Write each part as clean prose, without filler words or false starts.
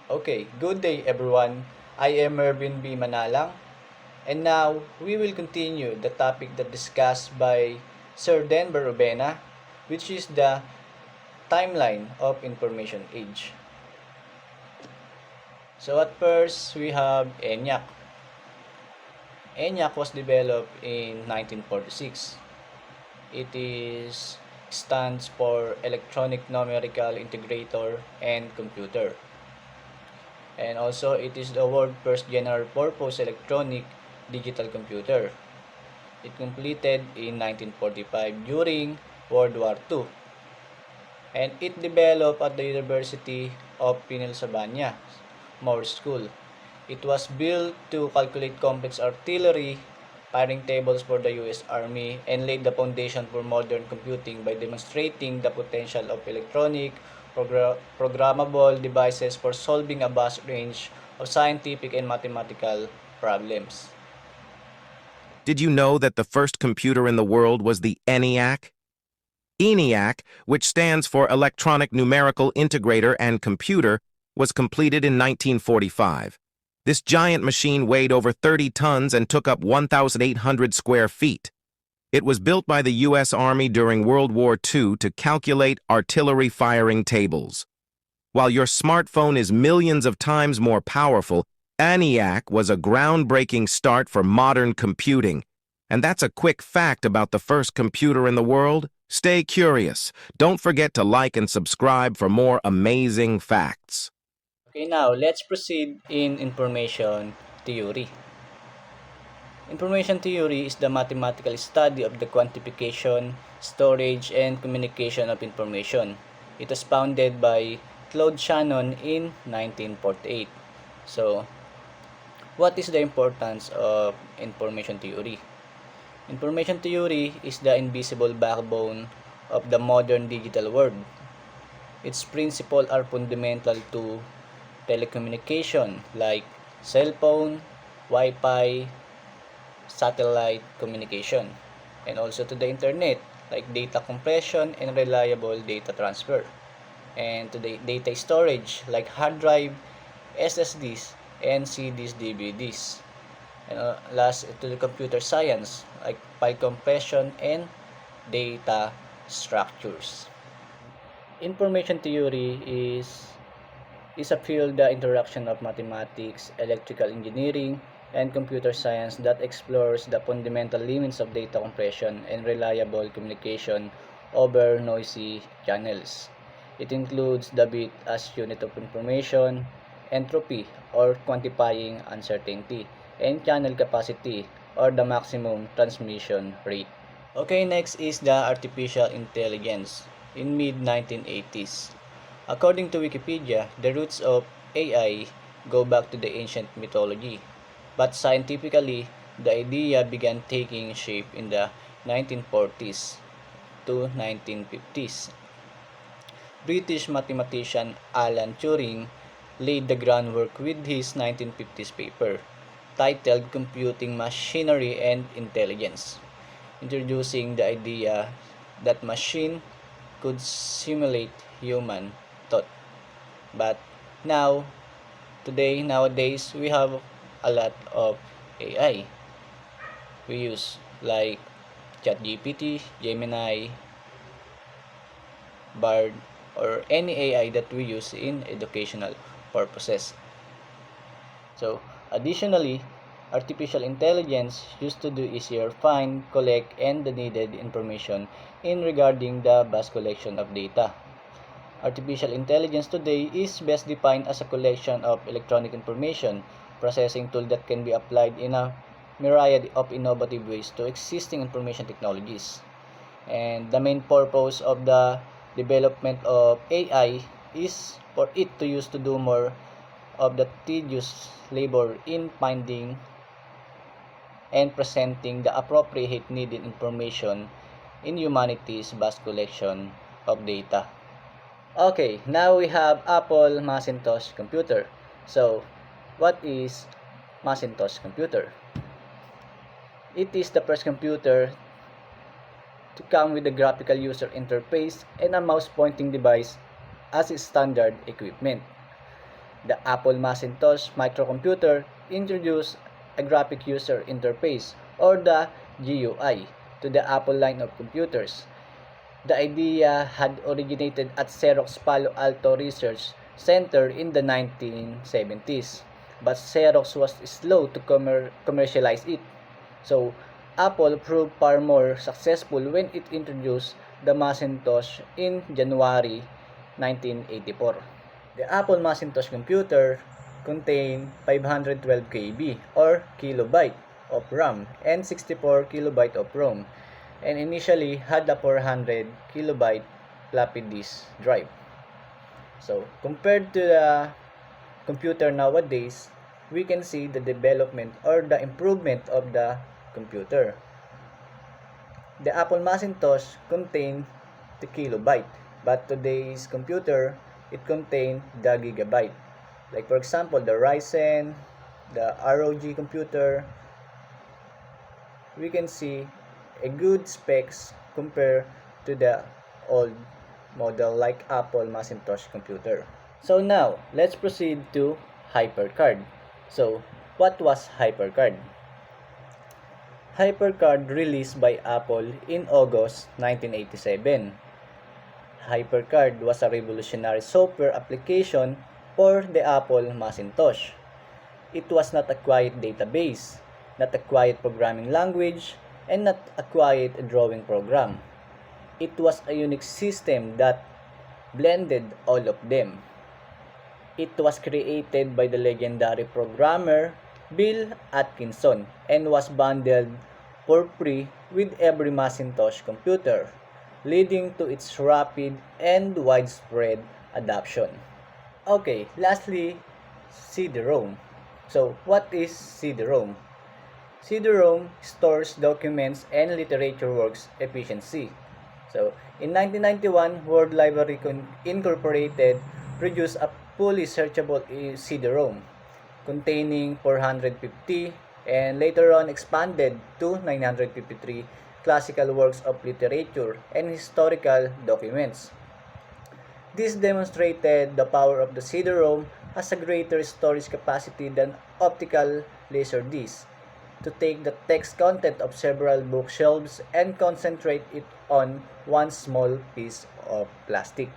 Okay, good day everyone. I am Mervin B. Manalang, and now we will continue the topic that discussed by Sir Denver Robena, which is the timeline of information age. So at first, we have ENIAC. ENIAC was developed in 1946. It is stands for Electronic Numerical Integrator and Computer. And also, it is the world's first general-purpose electronic digital computer. It completed in 1945 during World War II, and it developed at the University of Pennsylvania Moore School. It was built to calculate complex artillery firing tables for the U.S. Army and laid the foundation for modern computing by demonstrating the potential of electronic, programmable devices for solving a vast range of scientific and mathematical problems. Did you know that the first computer in the world was the ENIAC? ENIAC, which stands for Electronic Numerical Integrator and Computer, was completed in 1945. This giant machine weighed over 30 tons and took up 1,800 square feet. It was built by the U.S. Army during World War II to calculate artillery firing tables. While your smartphone is millions of times more powerful, ENIAC was a groundbreaking start for modern computing. And that's a quick fact about the first computer in the world. Stay curious. Don't forget to like and subscribe for more amazing facts. Okay, now let's proceed in information theory. Information theory is the mathematical study of the quantification, storage, and communication of information. It was founded by Claude Shannon in 1948. So, what is the importance of information theory? Information theory is the invisible backbone of the modern digital world. Its principles are fundamental to telecommunication like cell phone, Wi-Fi, satellite communication, and also to the internet like data compression and reliable data transfer, and to the data storage like hard drive, SSDs, and CDs, DVDs, and last to the computer science like file compression and data structures. Information theory is a field the interaction of mathematics, electrical engineering, and computer science that explores the fundamental limits of data compression and reliable communication over noisy channels. It includes the bit as unit of information, entropy or quantifying uncertainty, and channel capacity or the maximum transmission rate. Okay, next is the artificial intelligence in mid-1980s. According to Wikipedia, the roots of AI go back to the ancient mythology, but scientifically, the idea began taking shape in the 1940s to 1950s. British mathematician Alan Turing laid the groundwork with his 1950s paper titled Computing Machinery and Intelligence, introducing the idea that machine could simulate human thought. But now, nowadays, we have a lot of AI we use like ChatGPT, Gemini, Bard, or any AI that we use in educational purposes. So, additionally, artificial intelligence used to do easier find, collect, and the needed information in regarding the vast collection of data. Artificial intelligence today is best defined as a collection of electronic information processing tool that can be applied in a myriad of innovative ways to existing information technologies. And the main purpose of the development of AI is for it to use to do more of the tedious labor in finding and presenting the appropriate needed information in humanity's vast collection of data. Okay, now we have Apple Macintosh computer. So, what is Macintosh computer? It is the first computer to come with a graphical user interface and a mouse pointing device as its standard equipment. The Apple Macintosh microcomputer introduced a graphic user interface, or the GUI, to the Apple line of computers. The idea had originated at Xerox Palo Alto Research Center in the 1970s, but Xerox was slow to commercialize it. So, Apple proved far more successful when it introduced the Macintosh in January 1984. The Apple Macintosh computer contained 512 KB or kilobyte of RAM and 64 kilobyte of ROM, and initially had a 400 kilobyte floppy disk drive. So, compared to the computer nowadays, we can see the development or the improvement of the computer. The Apple Macintosh contained the kilobyte, but today's computer, it contained the gigabyte. Like for example, the Ryzen, the ROG computer, we can see a good specs compared to the old model like Apple Macintosh computer. So now, let's proceed to HyperCard. So, what was HyperCard? HyperCard released by Apple in August 1987. HyperCard was a revolutionary software application for the Apple Macintosh. It was not a quiet database, not a quiet programming language, and not a quiet drawing program. It was a unique system that blended all of them. It was created by the legendary programmer Bill Atkinson and was bundled for free with every Macintosh computer, leading to its rapid and widespread adoption. Okay, lastly, CD-ROM. So, what is CD-ROM? CD-ROM stores documents and literature works efficiency. So, in 1991, World Library Incorporated produced a fully searchable CD-ROM containing 450 and later on expanded to 953 classical works of literature and historical documents. This demonstrated the power of the CD-ROM has a greater storage capacity than optical laserdisc to take the text content of several bookshelves and concentrate it on one small piece of plastic.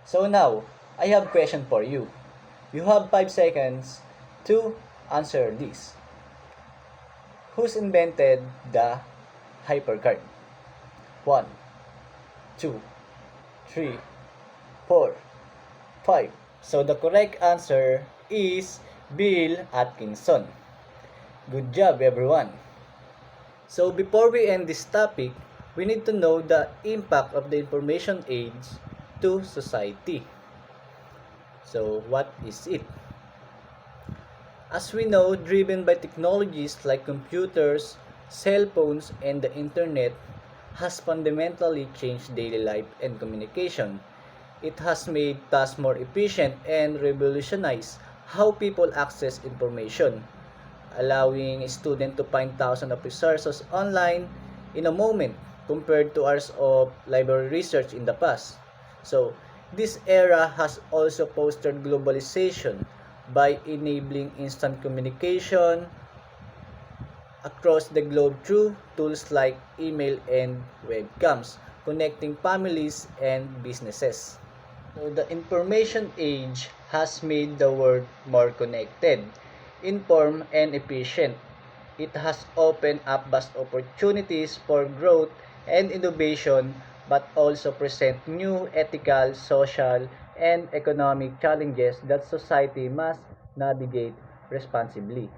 So now, I have a question for you. You have 5 seconds to answer this. Who's invented the HyperCard? 1, 2, 3, 4, 5. So the correct answer is Bill Atkinson. Good job, everyone. So before we end this topic, we need to know the impact of the information age to society. So what is it? As we know, driven by technologies like computers, cell phones, and the internet, has fundamentally changed daily life and communication. It has made tasks more efficient and revolutionized how people access information, allowing students to find thousands of resources online in a moment compared to hours of library research in the past. So, this era has also fostered globalization by enabling instant communication across the globe through tools like email and webcams, connecting families and businesses. So the information age has made the world more connected, informed, and efficient. It has opened up vast opportunities for growth and innovation, but also present new ethical, social, and economic challenges that society must navigate responsibly.